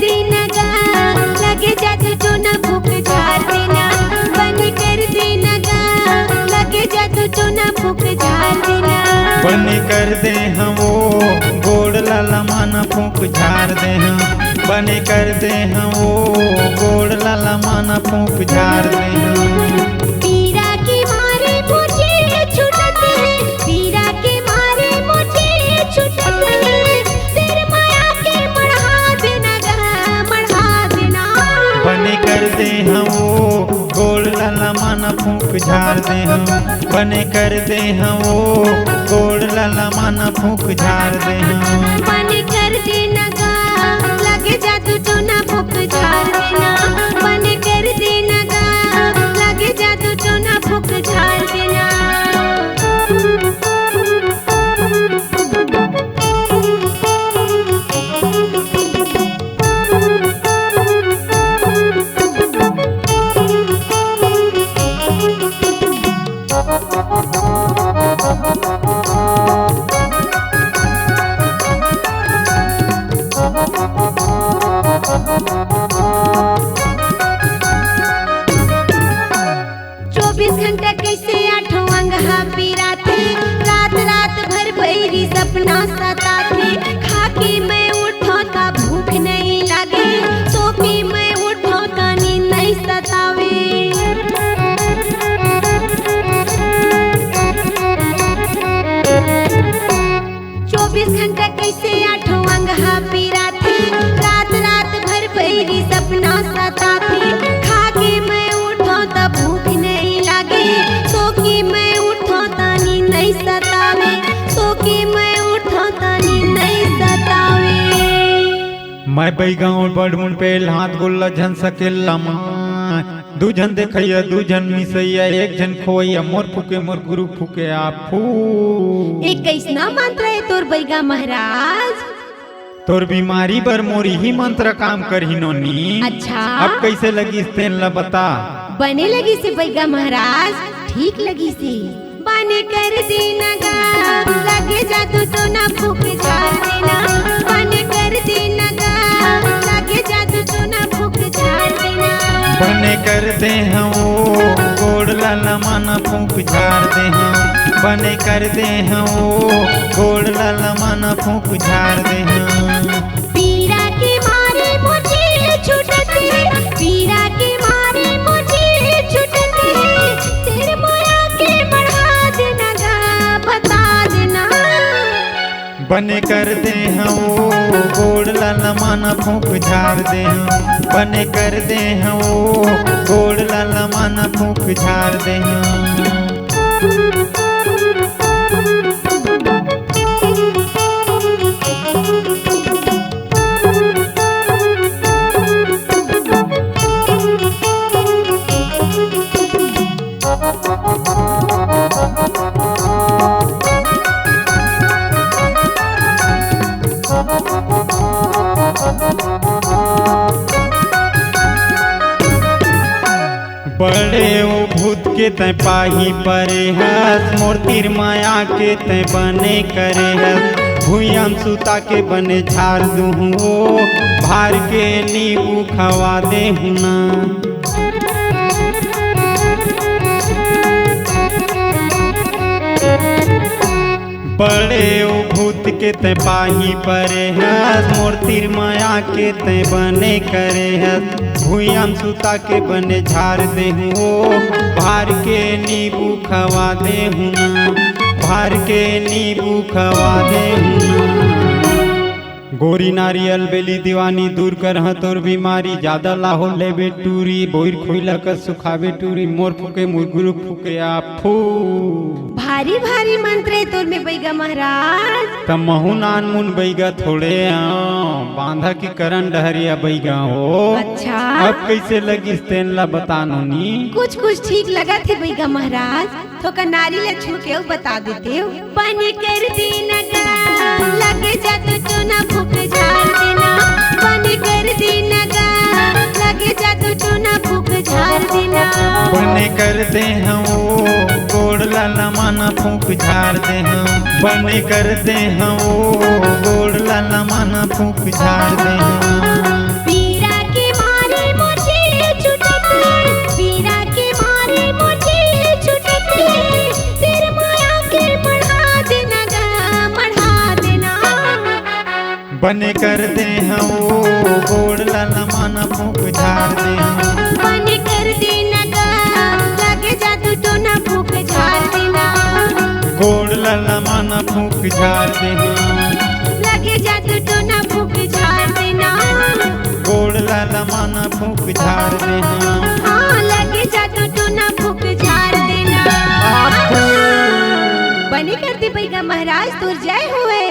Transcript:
दे नगा लगे जादू टोना फूक झाड़ देना बन कर दे नगा लगे जादू टोना फूक झाड़ देना बन कर दे हम वो गोड़ लाला माना फूक झाड़ दे हम बन कर दे हम वो गोड़ लाला माना फूक झाड़ दे हम पीरा के मारे मुझे छुटत है पीरा के मारे मुझे छुटत है तेरे माया के मढ़ा देना गा मढ़ा देना बन कर दे हम वो गोड़ लाला माना फूक झाड़ दे हम बन कर दे हम वो गोड़ लाला माना फूक झाड़ दे हम बन कर देना गा लगे जादू टोना फूक झाड़ देना बन कर देना गा लगे जादू टोना फूक झाड़ देना घंटा कैसे आठों अंगहा पीरा थे रात रात भर बैरी सपना सताते खाके मैं उठो ता भूख नहीं लगे सो के मैं उठो ता नींद नहीं सतावे 24 घंटा कैसे आठों अंगहा पीरा थे रात रात भर बैरी सपना सताते खाके मैं उठो ता भूख नहीं लगे सो के मैं उठो ता नींद नहीं सतावे सो के मैं उठो ता नींद नहीं सतावे मैं बैगाँव बड़मुन पे हाथ गोल्ला झन सकेला दू जन देखैया दू जन मिसैया एक जन खोइया मोर फूके मोर गुरु फूके आप फू एक कैसना मंत्र है तोर बैगा महाराज तोर बीमारी बर मोरी ही मंत्र काम करही नोनी अच्छा अब कैसे लगी तेन ला बता बने लगी से बैगा महाराज ठीक लगी से बने कर देना गा लगे जादू टोना फूक झाड़ देना बने कर देना गा लगे जादू टोना फूक झाड़ देना बने कर दे हम वो गोड़ लाला माना फूक झाड़ दे हम बने कर दे हम वो गोड़ लाला माना फूक झाड़ दे हम पीरा के मारे मुझे छुटत है पीरा के मारे मुझे छुटत है तेरे माया के बढ़ा देना गा बता देना बने कर दे हम वो गोड़ लाला माना फूक झाड़ दे हम बने कर दे हम वो गोड़ लाला माना फूक झाड़ दे हम बड़े ओ भूत के तय पाही परे हस मोर तीर माया के तय बने करे हस भूयाम सुता के बने झाड़ दूँ भार के नींबू खवा दे हुना बड़े ओ भूत के तय पाही परे हस मोर तीर माया के तय बने करे हस भूयाम सुता के बने झाड़ दे हो भार के नींबू खवा दे हुना भार के नींबू खवा दे हुना गोरी नारियल बेली दीवानी दूर कर तोर बीमारी ज्यादा लाहो ले बेटूरी बोर खोइला कर सुखावे टूरी मोर फूके मोर गुरु फूके आप फू भारी भारी मंत्र है तोर में बैगा महाराज तब महू नान मुन बैगा थोड़े बांधा की करन डहरिया बैगा हो अच्छा अब कैसे लगी तेन ला बतानो नी कुछ कुछ ठीक लगा थे बैगा महाराज तो का नारी ले छू के बता देते हो बने कर देना गा लगे जादू टोना फूक झाड़ देना बने कर देना गा लगे जादू टोना फूक झाड़ देना बने कर दे हम गोड़ लाला माना फूक झाड़ दे हम बने कर दे हम गोड़ लाला माना फूक झाड़ दे हम बने कर दे हम वो गोड़ लाला माना फूक झाड़ दे हम। बने कर देना गा लगे जादू टोना फूक झाड़ देना। गोड़ लाला माना फूक झाड़ दे हम। लगे जादू टोना फूक झाड़ देना। गोड़ लाला माना फूक झाड़ दे हम। हाँ लगे जादू टोना फूक झाड़ देना। बने करते पैगा महाराज तुर जय हुए।